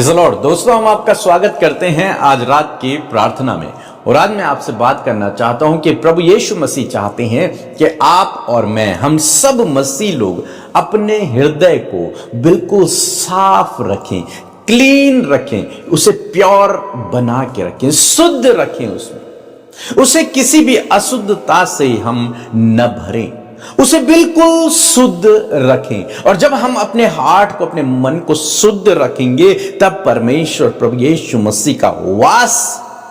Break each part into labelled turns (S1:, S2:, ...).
S1: Praise the Lord. दोस्तों, हम आपका स्वागत करते हैं आज रात की प्रार्थना में। और आज मैं आपसे बात करना चाहता हूं कि प्रभु यीशु मसीह चाहते हैं कि आप और मैं, हम सब मसीह लोग अपने हृदय को बिल्कुल साफ रखें, क्लीन रखें, उसे प्योर बना के रखें, शुद्ध रखें, उसमें उसे किसी भी अशुद्धता से हम न भरें, उसे बिल्कुल शुद्ध रखें। और जब हम अपने हार्ट को, अपने मन को शुद्ध रखेंगे, तब परमेश्वर प्रभु यीशु मसीह का वास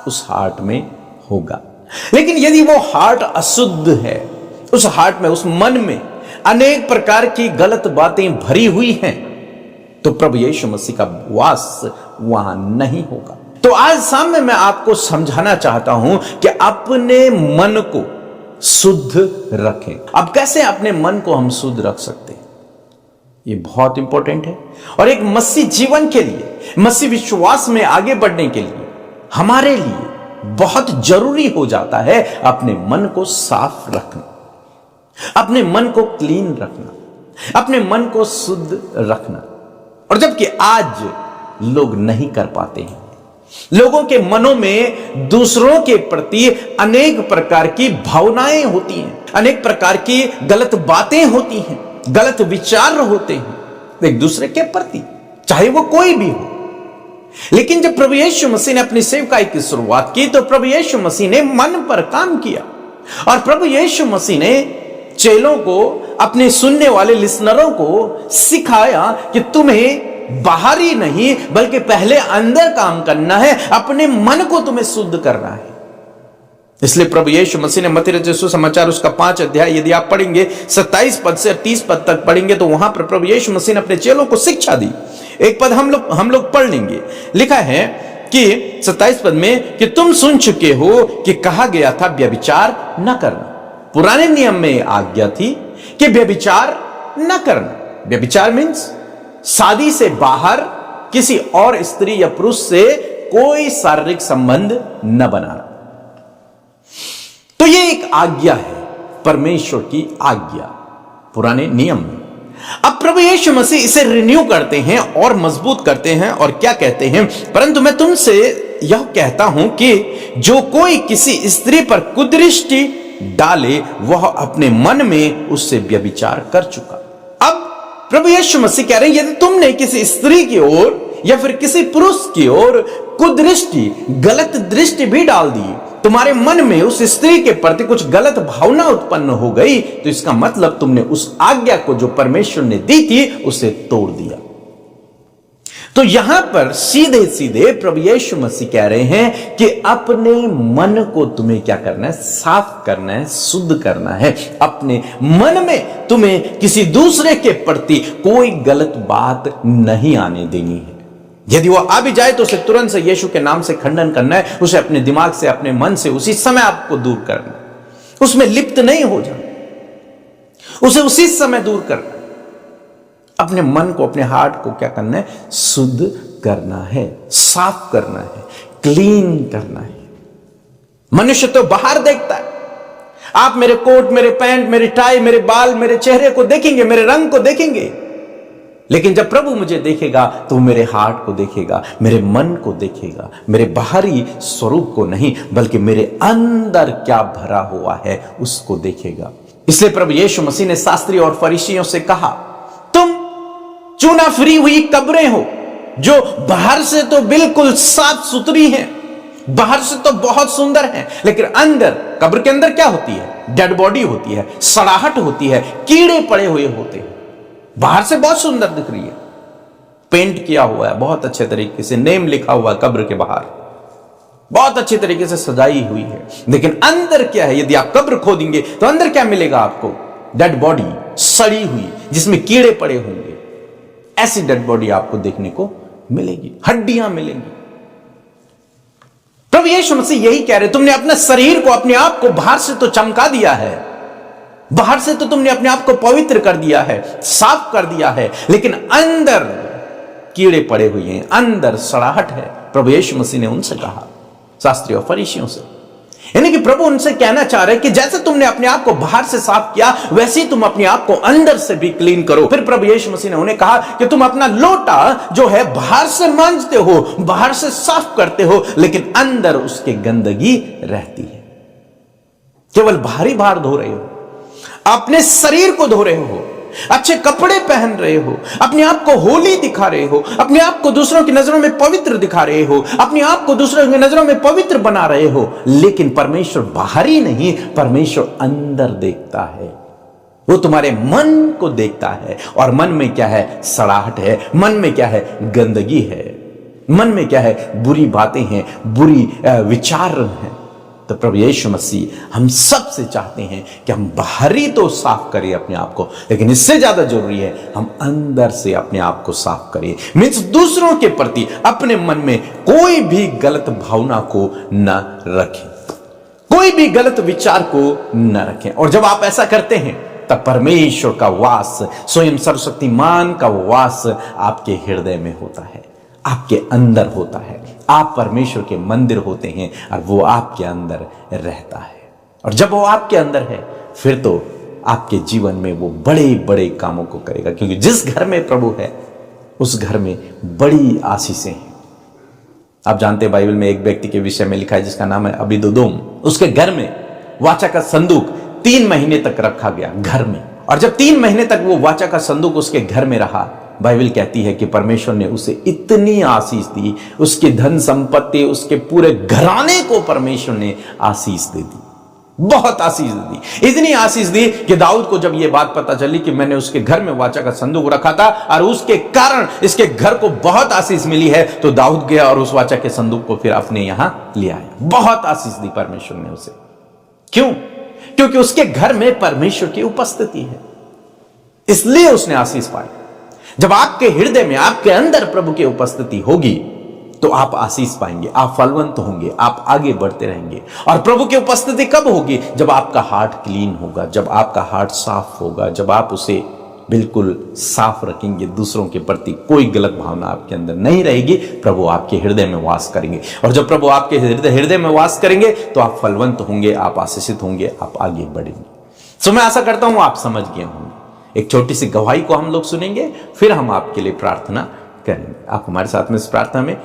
S1: उस हार्ट में होगा। लेकिन यदि वो हार्ट अशुद्ध है, उस हार्ट में, उस मन में अनेक प्रकार की गलत बातें भरी हुई हैं, तो प्रभु यीशु मसीह का वास वहां नहीं होगा। तो आज सामने मैं आपको समझाना चाहता हूं कि अपने मन को शुद्ध रखें। अब कैसे अपने मन को हम शुद्ध रख सकते हैं, यह बहुत इंपॉर्टेंट है। और एक मसीह जीवन के लिए, मसीह विश्वास में आगे बढ़ने के लिए, हमारे लिए बहुत जरूरी हो जाता है अपने मन को साफ रखना, अपने मन को क्लीन रखना, अपने मन को शुद्ध रखना। और जबकि आज लोग नहीं कर पाते हैं, लोगों के मनों में दूसरों के प्रति अनेक प्रकार की भावनाएं होती हैं, अनेक प्रकार की गलत बातें होती हैं, गलत विचार होते हैं एक दूसरे के प्रति, चाहे वो कोई भी हो। लेकिन जब प्रभु यीशु मसीह ने अपनी सेवकाई की शुरुआत की, तो प्रभु यीशु मसीह ने मन पर काम किया। और प्रभु यीशु मसीह ने चेलों को, अपने सुनने वाले लिसनरों को सिखाया कि तुम्हें बाहरी नहीं बल्कि पहले अंदर काम करना है, अपने मन को तुम्हें शुद्ध करना है। इसलिए प्रभु यीशु मसीह ने मत्ती रचित सुसमाचार उसका 5 अध्याय यदि आप पढ़ेंगे, 27 पद से 30 पद तक पढ़ेंगे, तो वहां पर प्रभु यीशु मसीह ने अपने चेलों को शिक्षा दी। एक पद हम लोग पढ़ लेंगे। लिखा है कि 27 पद में कि तुम सुन चुके हो कि कहा गया था व्यभिचार न करना। पुराने नियम में आज्ञा थी कि व्यभिचार न करना। व्यभिचार मीन्स शादी से बाहर किसी और स्त्री या पुरुष से कोई शारीरिक संबंध न बनाना। तो यह एक आज्ञा है, परमेश्वर की आज्ञा, पुराने नियम में। अब प्रभु यीशु मसीह इसे रिन्यू करते हैं और मजबूत करते हैं। और क्या कहते हैं? परंतु मैं तुमसे यह कहता हूं कि जो कोई किसी स्त्री पर कुदृष्टि डाले, वह अपने मन में उससे व्यभिचार कर चुका। प्रभु यीशु मसीह कह रहे हैं, यदि तुमने किसी स्त्री की ओर या फिर किसी पुरुष की ओर कुदृष्टि, गलत दृष्टि भी डाल दी, तुम्हारे मन में उस स्त्री के प्रति कुछ गलत भावना उत्पन्न हो गई, तो इसका मतलब तुमने उस आज्ञा को जो परमेश्वर ने दी थी उसे तोड़ दिया। तो यहां पर सीधे सीधे प्रभु यीशु मसीह कह रहे हैं कि अपने मन को तुम्हें क्या करना है? साफ करना है, शुद्ध करना है। अपने मन में तुम्हें किसी दूसरे के प्रति कोई गलत बात नहीं आने देनी है। यदि वो आ भी जाए तो उसे तुरंत से यीशु के नाम से खंडन करना है, उसे अपने दिमाग से, अपने मन से उसी समय आपको दूर करना, उसमें लिप्त नहीं हो जाना, उसे उसी समय दूर करना। अपने मन को, अपने हार्ट को क्या करना है? शुद्ध करना है, साफ करना है, क्लीन करना है। मनुष्य तो बाहर देखता है, आप मेरे कोट, मेरे पैंट, मेरे टाई, मेरे बाल, मेरे चेहरे को देखेंगे, मेरे रंग को देखेंगे, लेकिन जब प्रभु मुझे देखेगा तो मेरे हार्ट को देखेगा, मेरे मन को देखेगा, मेरे बाहरी स्वरूप को नहीं बल्कि मेरे अंदर क्या भरा हुआ है उसको देखेगा। इसलिए प्रभु यीशु मसीह ने शास्त्री और फरीसियों से कहा, तुम चूना फ्री हुई कब्रें हो, जो बाहर से तो बिल्कुल साफ सुथरी हैं, बाहर से तो बहुत सुंदर हैं, लेकिन अंदर, कब्र के अंदर क्या होती है? डेड बॉडी होती है, सड़ाहट होती है, कीड़े पड़े हुए होते हैं। बाहर से बहुत सुंदर दिख रही है, पेंट किया हुआ है, बहुत अच्छे तरीके से नेम लिखा हुआ है कब्र के बाहर, बहुत अच्छे तरीके से सजाई हुई है, लेकिन अंदर क्या है? यदि आप कब्र खोदेंगे तो अंदर क्या मिलेगा आपको? डेड बॉडी, सड़ी हुई, जिसमें कीड़े पड़े होंगे। ऐसी डेड बॉडी आपको देखने को मिलेगी, हड्डियां मिलेंगी। प्रभु यीशु मसीह यही कह रहे, तुमने अपने शरीर को, अपने आप को बाहर से तो चमका दिया है, बाहर से तो तुमने अपने आप को पवित्र कर दिया है, साफ कर दिया है, लेकिन अंदर कीड़े पड़े हुए हैं, अंदर सड़ाहट है। प्रभु यीशु मसीह ने उनसे कहा, शास्त्री और फरीसियों से, यानी कि प्रभु उनसे कहना चाह रहे हैं कि जैसे तुमने अपने आप को बाहर से साफ किया, वैसे ही तुम अपने आप को अंदर से भी क्लीन करो। फिर प्रभु यीशु मसीह ने उन्हें कहा कि तुम अपना लोटा जो है बाहर से मांजते हो, बाहर से साफ करते हो, लेकिन अंदर उसके गंदगी रहती है। केवल बाहरी बाहर धो रहे हो, अपने शरीर को धो रहे हो, अच्छे कपड़े पहन रहे हो, अपने आप को होली दिखा रहे हो, अपने आप को दूसरों की नजरों में पवित्र दिखा रहे हो, अपने आप को दूसरों की नजरों में पवित्र बना रहे हो, लेकिन परमेश्वर बाहरी नहीं, परमेश्वर अंदर देखता है। वो तुम्हारे मन को देखता है, और मन में क्या है? सड़ाहट है, मन में क्या है? गंदगी है, मन में क्या है? बुरी बातें हैं, बुरी विचार हैं। तो प्रभु यीशु मसीह हम सब से चाहते हैं कि हम बाहरी तो साफ करें अपने आप को, लेकिन इससे ज्यादा जरूरी है हम अंदर से अपने आप को साफ करें। मीन्स दूसरों के प्रति अपने मन में कोई भी गलत भावना को न रखें, कोई भी गलत विचार को न रखें। और जब आप ऐसा करते हैं तब परमेश्वर का वास, स्वयं सर्वशक्तिमान का वास आपके हृदय में होता है, आपके अंदर होता है। आप परमेश्वर के मंदिर होते हैं और वो आपके अंदर रहता है। और जब वो आपके अंदर है, फिर तो आपके जीवन में वो बड़े बड़े कामों को करेगा, क्योंकि जिस घर में प्रभु है उस घर में बड़ी आशीषें हैं। आप जानते हैं बाइबल में एक व्यक्ति के विषय में लिखा है जिसका नाम है अबीदोदोम। उसके घर में वाचा का संदूक 3 महीने तक रखा गया घर में, और जब 3 महीने तक वो वाचा का संदूक उसके घर में रहा, बाइबल कहती है कि परमेश्वर ने उसे इतनी आशीष दी, उसके धन संपत्ति, उसके पूरे घराने को परमेश्वर ने आशीष दे दी, बहुत आशीष दी। इतनी आशीष दी कि दाऊद को जब यह बात पता चली कि मैंने उसके घर में वाचा का संदूक रखा था और उसके कारण इसके घर को बहुत आशीष मिली है, तो दाऊद गया और उस वाचा के संदूक को फिर अपने यहां ले आया। बहुत आशीष दी परमेश्वर ने उसे। क्यों? क्योंकि उसके घर में परमेश्वर की उपस्थिति है, इसलिए उसने आशीष पाई। जब आपके हृदय में, आपके अंदर प्रभु की उपस्थिति होगी तो आप आशीष पाएंगे, आप फलवंत होंगे, आप आगे बढ़ते रहेंगे। और प्रभु की उपस्थिति कब होगी? जब आपका हार्ट क्लीन होगा, जब आपका हार्ट साफ होगा, जब आप उसे बिल्कुल साफ रखेंगे, दूसरों के प्रति कोई गलत भावना आपके अंदर नहीं रहेगी, प्रभु आपके हृदय में वास करेंगे। और जब प्रभु आपके हृदय में वास करेंगे तो आप फलवंत होंगे, आप आशीषित होंगे, आप आगे बढ़ेंगे। तो मैं आशा करता हूं आप समझ गए होंगे। एक छोटी सी गवाही को हम लोग सुनेंगे, फिर हम आपके लिए प्रार्थना करेंगे। आप हमारे साथ में इस प्रार्थना में